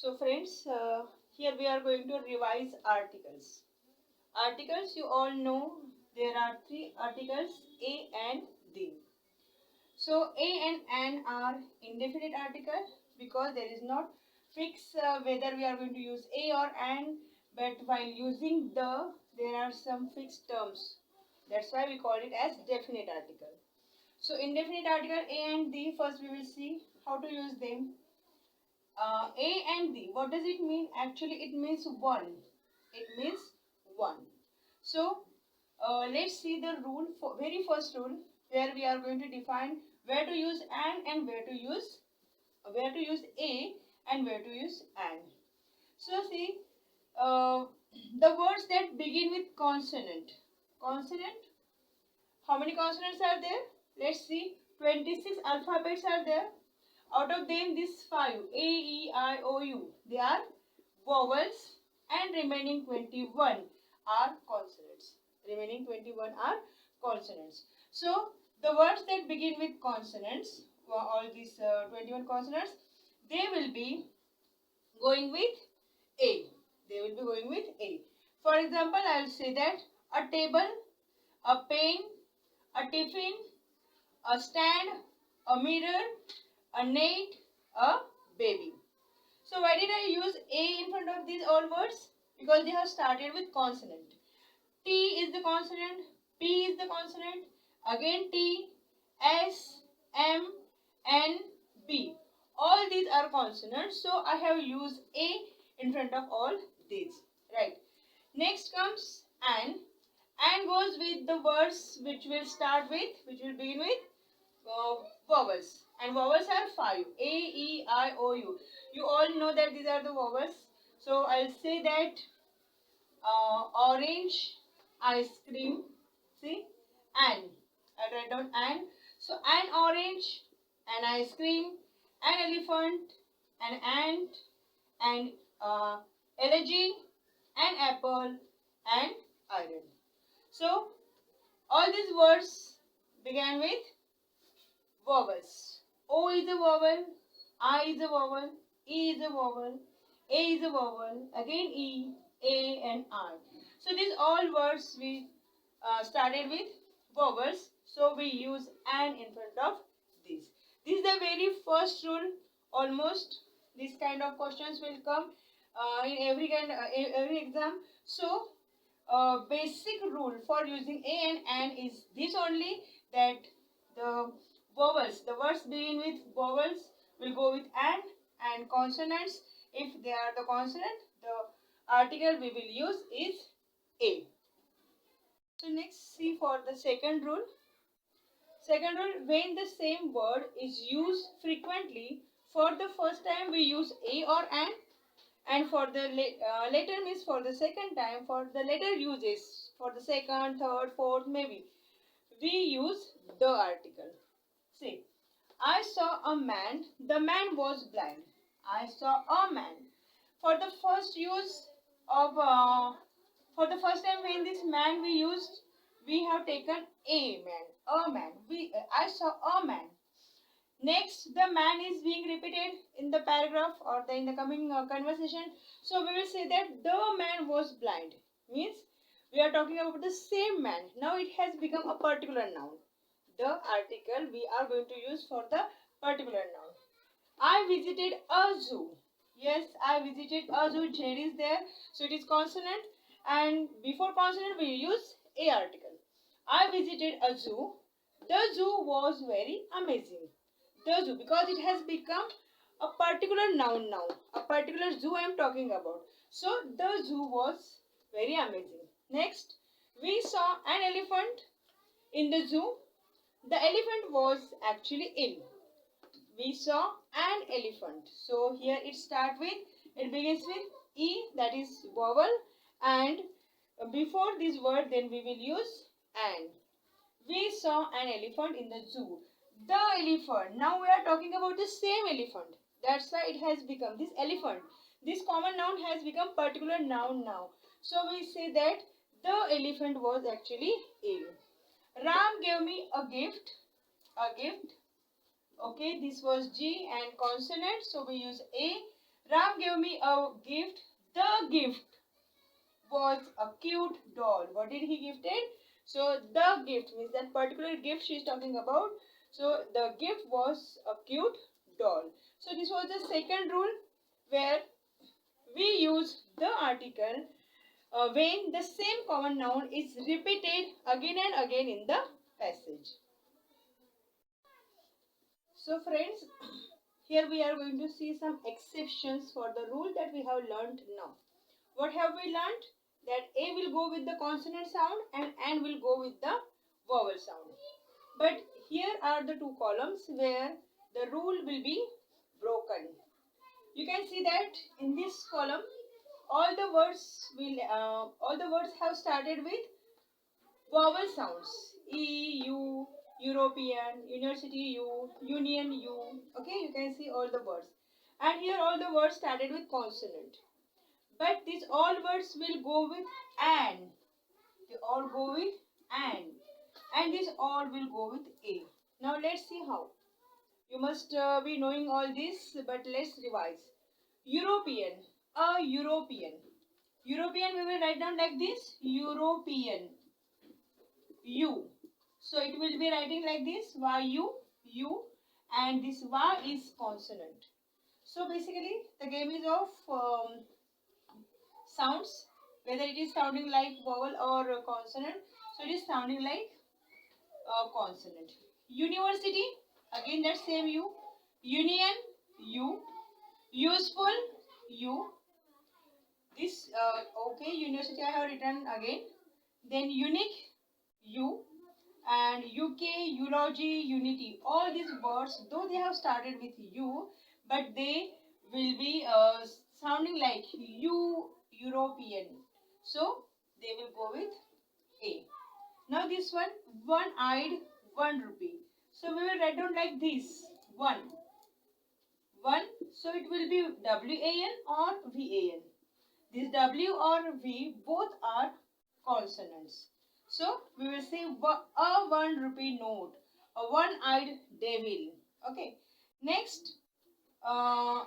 So friends, here we are going to revise articles. Articles, you all know there are three articles, a and the. So a and an are indefinite article because there is not fixed whether we are going to use a or an, but while using the, there are some fixed terms. That's why we call it as definite article. So indefinite article a and the, first we will see how to use them. A and the, what does it mean? Actually, it means one. It means one. So, let's see the rule, for very first rule, where we are going to define where to use an and where to use a and where to use an. So, see, uh, the words that begin with consonant. Consonant, how many consonants are there? Let's see, 26 alphabets are there. Out of them, these five, A, E, I, O, U, they are vowels, and remaining 21 are consonants. Remaining 21 are consonants. So, the words that begin with consonants, all these 21 consonants, they will be going with A. They will be going with A. For example, I will say that a table, a pen, a tiffin, a stand, a mirror, a net, a baby. So why did I use A in front of these all words? Because they have started with consonant. T is the consonant, P is the consonant, again T, S, M, N, B. All these are consonants, so I have used A in front of all these. Right. Next comes an. An goes with the words which will begin with vowels, and vowels are five: A, E, I, O, U. You all know that these are the vowels. So I'll say that orange, ice cream. See, an. I write down an. So an orange, an ice cream, an elephant, an ant, an elegy, an apple, and iron. So all these words began with vowels. O is a vowel, I is a vowel, E is a vowel, A is a vowel, again E, A and I. So these all words we started with vowels. So we use an in front of these. This is the very first rule. Almost this kind of questions will come in every exam. So basic rule for using a and an is this only, that the vowels, the words begin with vowels will go with an, and consonants, if they are the consonant, the article we will use is a. So next, see for the second rule. Second rule, when the same word is used frequently, for the first time we use a or an, and for the later means for the second time, for the later uses, for the second, third, fourth, maybe, we use the article. See, I saw a man, the man was blind. I saw a man. For the first use of, for the first time when this man we used, we have taken a man, a man. I saw a man. Next, the man is being repeated in the paragraph or in the coming conversation. So we will say that the man was blind. Means we are talking about the same man. Now it has become a particular noun. The article we are going to use for the particular noun. I visited a zoo. Yes, I visited a zoo. Z is there. So it is consonant. And before consonant we use a article. I visited a zoo. The zoo was very amazing. The zoo, because it has become a particular noun now. A particular zoo I am talking about. So the zoo was very amazing. Next, we saw an elephant in the zoo. The elephant was actually ill. We saw an elephant. So here it begins with E, that is vowel, and before this word then we will use an. We saw an elephant in the zoo. The elephant. Now we are talking about the same elephant. That's why it has become this elephant. This common noun has become particular noun now. So we say that the elephant was actually ill. Ram gave me a gift. A gift. Okay, this was G and consonant. So we use A. Ram gave me a gift. The gift was a cute doll. What did he gifted? So the gift means that particular gift she is talking about. So the gift was a cute doll. So this was the second rule where we use the article when the same common noun is repeated again and again in the passage. So friends, here we are going to see some exceptions for the rule that we have learned now. What have we learned? That A will go with the consonant sound and N will go with the vowel sound. But here are the two columns where the rule will be broken. You can see that in this column all the words have started with vowel sounds. E, U, European, university, U, union, U. Okay, you can see all the words. And here all the words started with consonant. But these all words will go with an. They all go with an. And these all will go with a. Now let's see how. You must be knowing all this, but let's revise. European. A European. European we will write down like this. European. U. So it will be writing like this. Y-U. U. And this Y is consonant. So basically the game is of sounds, whether it is sounding like vowel or consonant. So it is sounding like consonant. University, again that same U. Union, U. Useful, U. This, okay, university I have written again. Then unique, U. And UK, eulogy, unity. All these words, though they have started with U, but they will be sounding like U, European. So they will go with A. Now this one-eyed, 1 rupee. So we will write down like this, 1. 1. So it will be W-A-N or V-A-N. This W or V both are consonants. So we will say a 1 rupee note, a one-eyed devil. Okay. Next,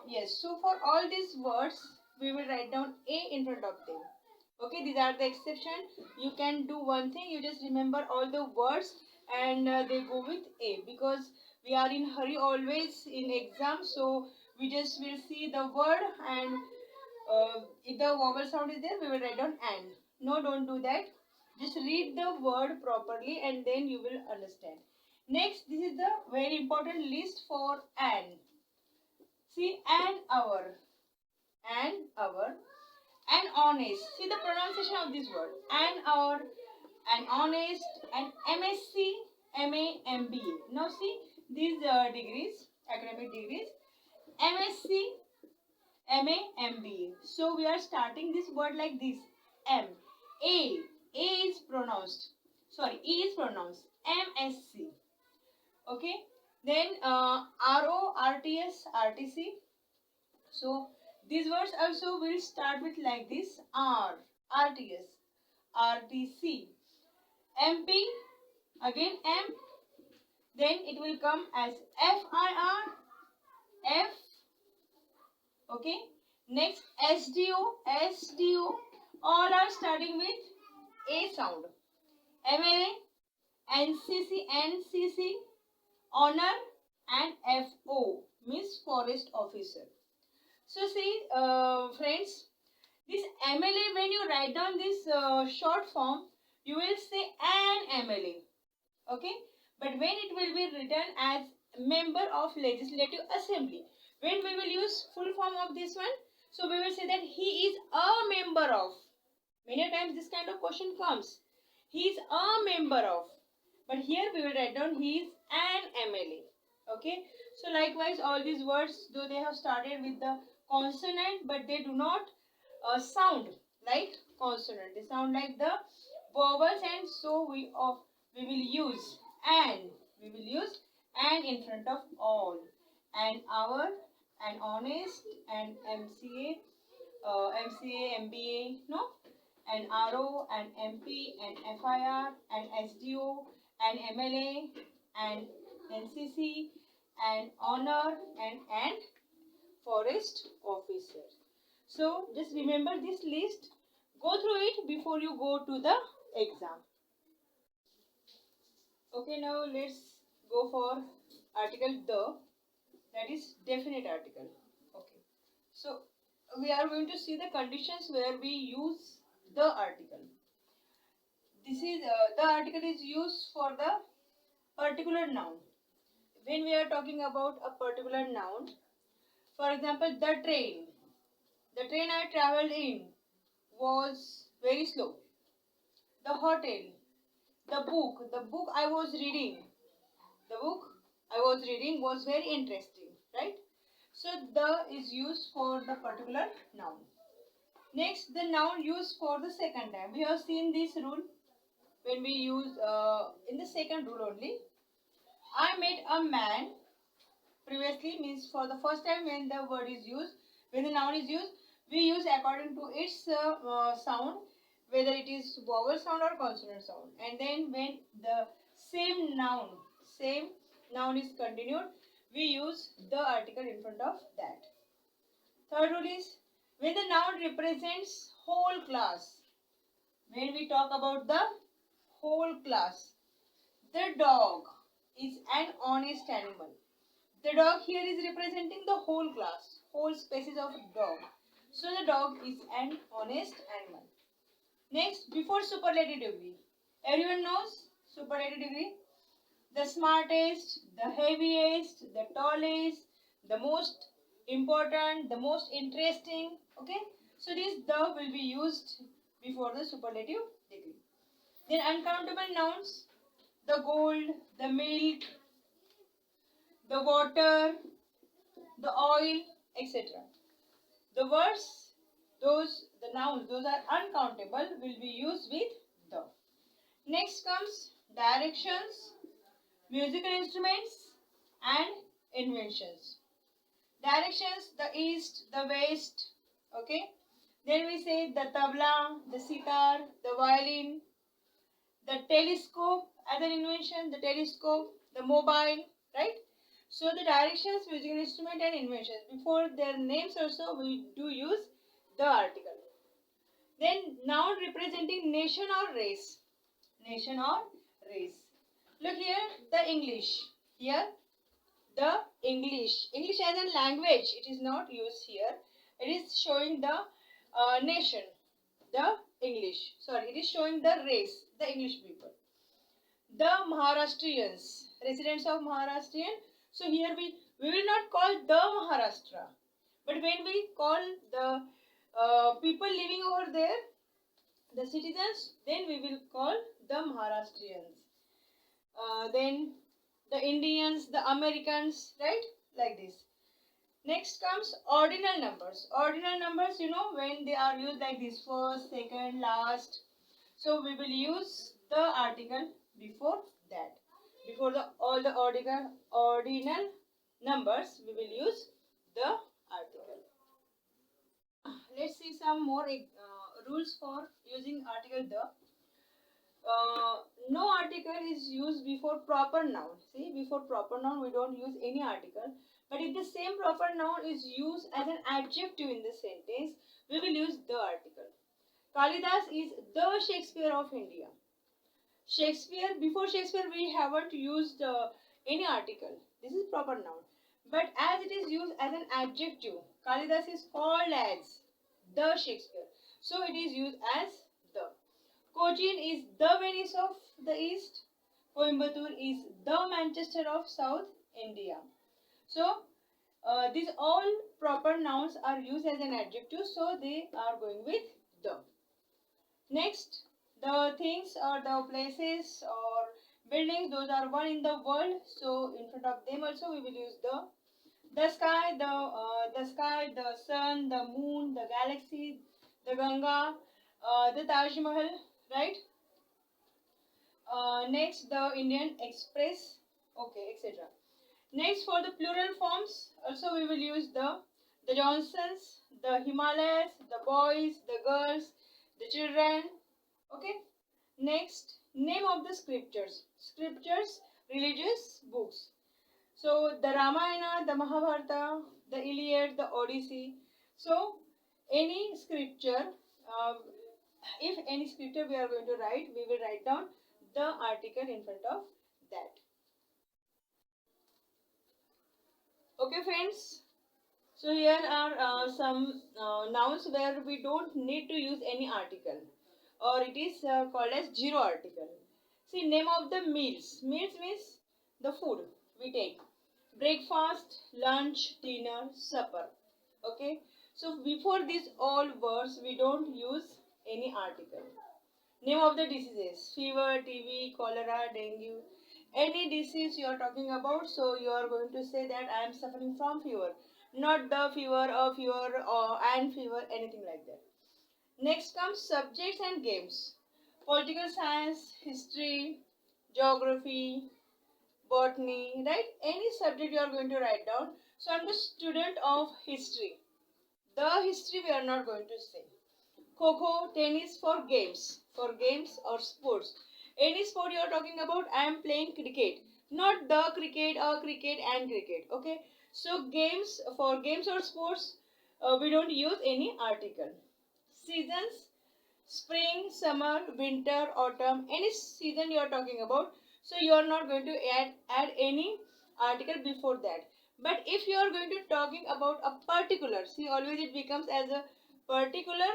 yes. So for all these words, we will write down A in front of them. Okay, these are the exception. You can do one thing. You just remember all the words and they go with A because we are in hurry always in exam. So we just will see the word and if the vowel sound is there, we will write down and. No, don't do that. Just read the word properly and then you will understand. Next, this is the very important list for an. See, an hour, and honest. See the pronunciation of this word. An hour, an honest, an MSc, MA, MBA. Now see these degrees, academic degrees. MSc, MA, MBA. So we are starting this word like this. M. A. A is pronounced. Sorry, E is pronounced. MSc. Okay. Then RO, RTS, RTC. So these words also will start with like this. R. RTS. RTC. MP. Again M. Then it will come as FIR. F. Okay. Next SDO. SDO. All are starting with A sound. MLA, NCC, NCC, honor and FO means forest officer. So see friends, this MLA, when you write down this short form, you will say an MLA. Okay. But when it will be written as member of legislative assembly, when we will use full form of this one, so we will say that he is a member of. Many times this kind of question comes. He is a member of. But here we will write down he is an MLA. Okay. So likewise all these words, though they have started with the consonant, but they do not sound like consonant. They sound like the vowels, and so we will use and. We will use and in front of all. And our, and honest, and MCA, MBA, no? And RO, and MP, and FIR, and SDO, and MLA, and NCC, and honor, and forest officer. So just remember this list. Go through it before you go to the exam. Okay, now let's go for article the, that is definite article. Okay, so we are going to see the conditions where we use the article. This is the article is used for the particular noun. When we are talking about a particular noun, for example, the train I traveled in was very slow. The hotel, the book I was reading, the book I was reading was very interesting, right? So the is used for the particular noun. Next, the noun used for the second time. We have seen this rule when we use in the second rule only. I met a man previously means for the first time when the word is used, when the noun is used, we use according to its sound, whether it is vowel sound or consonant sound. And then when the same noun is continued, we use the article in front of that. Third rule is when the noun represents whole class. When we talk about the whole class, the dog is an honest animal. The dog here is representing the whole class, whole species of dog. So the dog is an honest animal. Next, before superlative degree. Everyone knows superlative degree. The smartest, the heaviest, the tallest, the most important, the most interesting. Okay. So this the will be used before the superlative degree. Then uncountable nouns. The gold, the milk, the water, the oil, etc. The words, the nouns, those are uncountable, will be used with the. Next comes directions, musical instruments, and inventions. Directions, the east, the west, okay. Then we say the tabla, the sitar, the violin, the telescope as an invention, the telescope, the mobile, right? So the directions, musical instrument and inventions. Before their names also we do use the article. Then noun representing nation or race. Nation or race. Look here, the English. Here, the English. English as a language, it is not used here. It is showing the nation, the English. Sorry, it is showing the race, the English people. The Maharashtrians, residents of Maharashtrian. So here we will not call the Maharashtra, but when we call the people living over there, the citizens, then we will call the Maharashtrians. Then the Indians, the Americans, right? Like this. Next comes ordinal numbers. Ordinal numbers, you know, when they are used like this, first, second, last. So we will use the article before that. Before all the ordinal numbers, we will use the article. Let's see some more rules for using article the. No article is used before proper noun. See, before proper noun we don't use any article. But if the same proper noun is used as an adjective in the sentence, we will use the article. Kalidas is the Shakespeare of India. Shakespeare, before Shakespeare we haven't used any article. This is proper noun. But as it is used as an adjective, Kalidas is called as the Shakespeare. So it is used as the. Cochin is the Venice of the East. Coimbatore is the Manchester of South India. So these all proper nouns are used as an adjective, so they are going with the. Next, the things or the places or buildings, those are one in the world, so in front of them also we will use the. The sky, the sun, the moon, the galaxy, the Ganga, the Taj Mahal, right? Next, the Indian Express, okay, etc. Next, for the plural forms, also we will use the Johnsons, the Himalayas, the boys, the girls, the children. Okay. Next, name of the scriptures. Scriptures, religious books. So the Ramayana, the Mahabharata, the Iliad, the Odyssey. So any scripture, uh, if any scripture we are going to write, we will write down the article in front of that. Okay, friends. So here are some nouns where we don't need to use any article, or it is called as zero article. See, name of the meals. Meals means the food we take. Breakfast, lunch, dinner, supper. Okay. So before these all words, we don't use any article. Name of the diseases: fever, TB, cholera, dengue. Any disease you are talking about, so you are going to say that I am suffering from fever, not the fever or fever or and fever, anything like that. Next comes subjects and games: political science, history, geography, botany, right? Any subject you are going to write down. So I'm the student of history. The history we are not going to say. Kho, tennis for games or sports. Any sport you are talking about, I am playing cricket, not the cricket or cricket and cricket. Okay, so games for games or sports, we don't use any article. Seasons: spring, summer, winter, autumn, any season you are talking about. So you are not going to add any article before that. But if you are going to talking about a particular, see, always it becomes as a particular.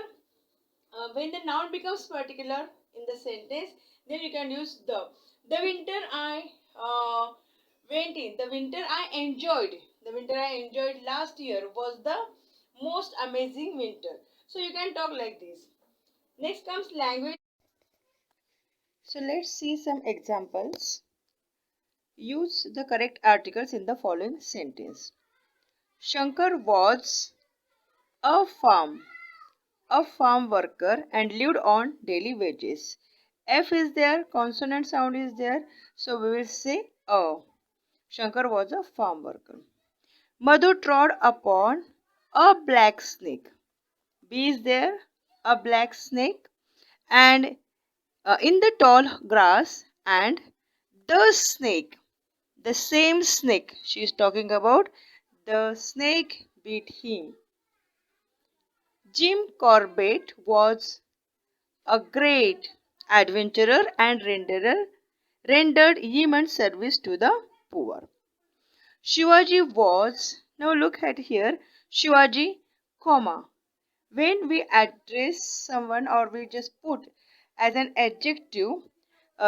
When the noun becomes particular in the sentence, then you can use the winter I went in, the winter I enjoyed, the winter I enjoyed last year was the most amazing winter. So you can talk like this. Next comes language. So let's see some examples. Use the correct articles in the following sentence. Shankar was a farm a farm worker and lived on daily wages. F is there, consonant sound is there, so we will say a. Shankar was a farm worker. Madhu trod upon a black snake. B is there, a black snake, and in the tall grass, and the snake, the same snake she is talking about, the snake bit him. Jim Corbett was a great adventurer and rendered immense service to the poor. Shivaji was, now look at here, Shivaji, comma. When we address someone or we just put as an adjective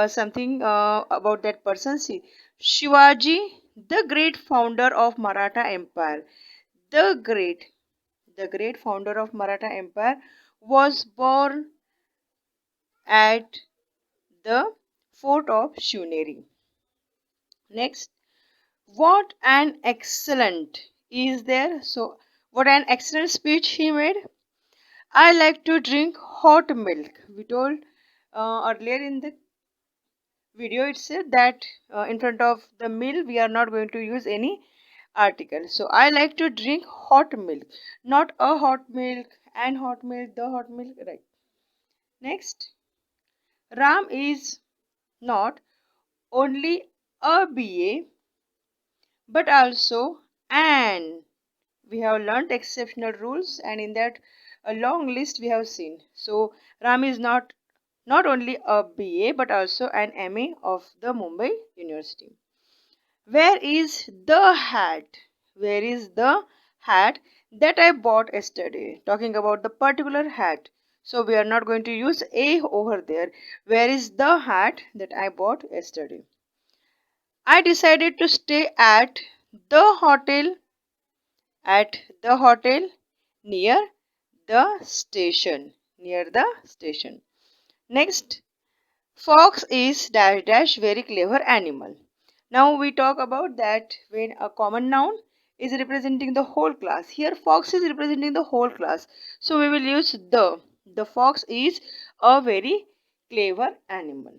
something about that person, see, Shivaji, the great founder of Maratha Empire, the great, the great founder of Maratha Empire was born at the fort of Shivneri. Next, what an excellent is there. So, what an excellent speech he made. I like to drink hot milk. We told earlier in the video it said that in front of the meal we are not going to use any article. So, I like to drink hot milk, not a hot milk and hot milk, the hot milk, right? Next, Ram is not only a BA but also and we have learnt exceptional rules, and in that a long list we have seen. So Ram is not only a BA but also an MA of the Mumbai University. Where is the hat? Where is the hat that I bought yesterday? Talking about the particular hat. So we are not going to use a over there. Where is the hat that I bought yesterday? I decided to stay the hotel at the hotel near the station. Near the station. Next, fox is dash dash very clever animal. Now we talk about that when a common noun is representing the whole class. Here fox is representing the whole class. So we will use the. The fox is a very clever animal.